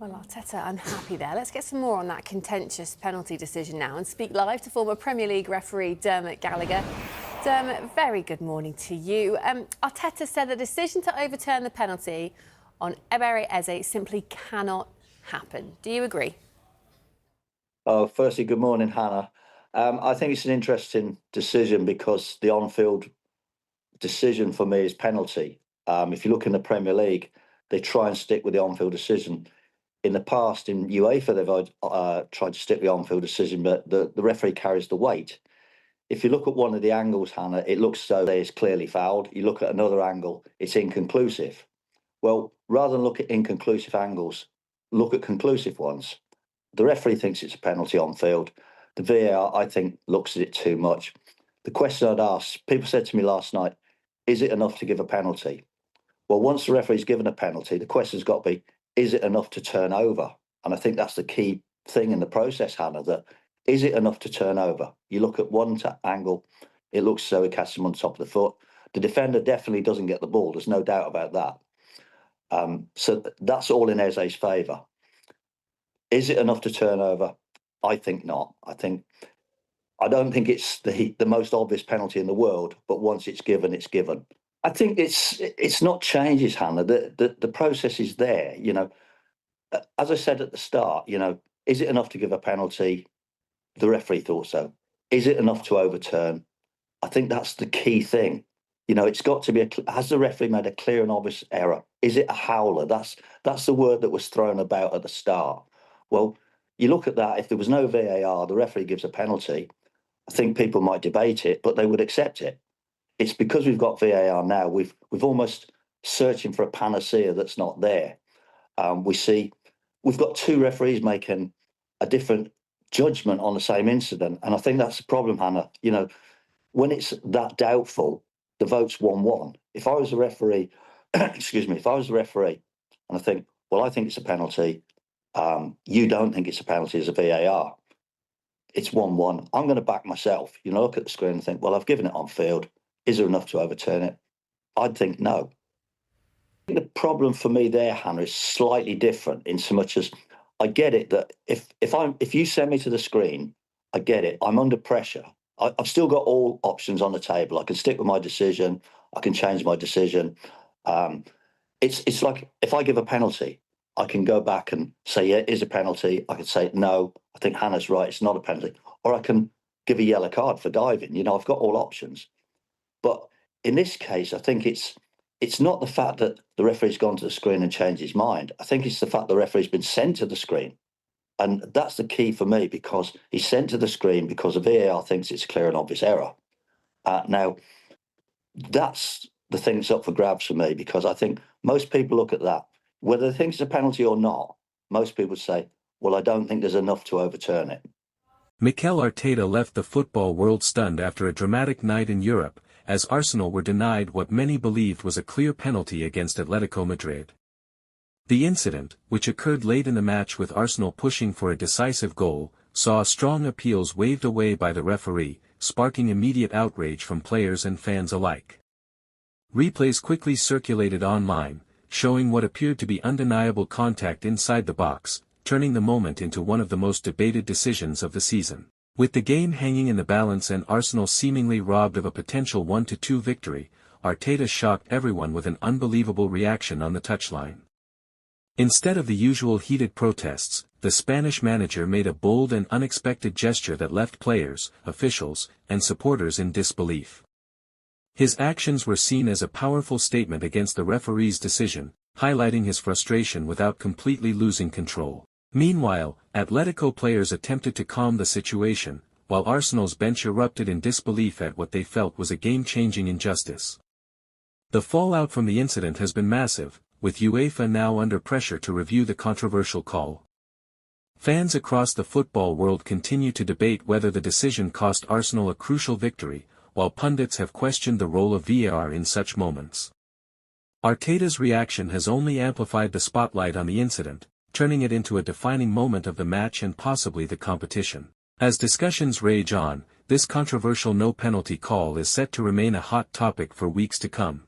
Well, Arteta unhappy there. Let's get some more on that contentious penalty decision now and speak live to former Premier League referee Dermot Gallagher. Dermot, very good morning to you. Arteta said the decision to overturn the penalty on Ebere Eze simply cannot happen. Do you agree? Oh, firstly, good morning, Hannah. I think it's an interesting decision because the on-field decision for me is penalty. If you look in the Premier League, they try and stick with the on-field decision. In the past, in Uefa, they've tried to stick with the on-field decision, but the referee carries the weight. If you look at one of the angles, Hannah, it looks as though it's clearly fouled. You look at another angle, it's inconclusive. Well, rather than look at inconclusive angles, look at conclusive ones. The referee thinks it's a penalty on field. The VAR, I think, looks at it too much. The question I'd ask, people said to me last night, is it enough to give a penalty? Well, once the referee's given a penalty, the question's got to be, is it enough to turn over? And I think that's the key thing in the process, Hannah, that is it enough to turn over? You look at one angle, it looks as though he catches him on top of the foot. The defender definitely doesn't get the ball. There's no doubt about that. So that's all in Eze's favour. Is it enough to turn over? I think not. I don't think it's the most obvious penalty in the world, but once it's given, it's given. I think it's not changes, Hannah. The process is there. You know, as I said at the start, you know, is it enough to give a penalty? The referee thought so. Is it enough to overturn? I think that's the key thing. You know, it's got to be has the referee made a clear and obvious error? Is it a howler? That's the word that was thrown about at the start. Well, you look at that. If there was no VAR, the referee gives a penalty. I think people might debate it, but they would accept it. It's because we've got VAR now. We've almost searching for a panacea that's not there. We've got two referees making a different judgment on the same incident, and I think that's the problem, Hannah. You know, when it's that doubtful, the vote's 1-1. If I was a referee, excuse me, if I was a referee, and I think, well, I think it's a penalty. You don't think it's a penalty as a VAR. It's 1-1. I'm going to back myself. You know, look at the screen and think, well, I've given it on field. Is there enough to overturn it? I'd think no. I think the problem for me there, Hannah, is slightly different in so much as I get it that if you send me to the screen, I get it. I'm under pressure. I've still got all options on the table. I can stick with my decision. I can change my decision. It's like if I give a penalty, I can go back and say, yeah, it is a penalty. I can say, no, I think Hannah's right, it's not a penalty. Or I can give a yellow card for diving. You know, I've got all options. But in this case, I think it's not the fact that the referee's gone to the screen and changed his mind. I think it's the fact the referee's been sent to the screen. And that's the key for me, because he's sent to the screen because the VAR thinks it's a clear and obvious error. Now, that's the thing that's up for grabs for me, because I think most people look at that. Whether they think it's a penalty or not, most people say, well, I don't think there's enough to overturn it. Mikel Arteta left the football world stunned after a dramatic night in Europe, as Arsenal were denied what many believed was a clear penalty against Atletico Madrid. The incident, which occurred late in the match with Arsenal pushing for a decisive goal, saw strong appeals waved away by the referee, sparking immediate outrage from players and fans alike. Replays quickly circulated online, showing what appeared to be undeniable contact inside the box, turning the moment into one of the most debated decisions of the season. With the game hanging in the balance and Arsenal seemingly robbed of a potential 1-2 victory, Arteta shocked everyone with an unbelievable reaction on the touchline. Instead of the usual heated protests, the Spanish manager made a bold and unexpected gesture that left players, officials, and supporters in disbelief. His actions were seen as a powerful statement against the referee's decision, highlighting his frustration without completely losing control. Meanwhile, Atletico players attempted to calm the situation, while Arsenal's bench erupted in disbelief at what they felt was a game-changing injustice. The fallout from the incident has been massive, with UEFA now under pressure to review the controversial call. Fans across the football world continue to debate whether the decision cost Arsenal a crucial victory, while pundits have questioned the role of VAR in such moments. Arteta's reaction has only amplified the spotlight on the incident, turning it into a defining moment of the match and possibly the competition. As discussions rage on, this controversial no-penalty call is set to remain a hot topic for weeks to come.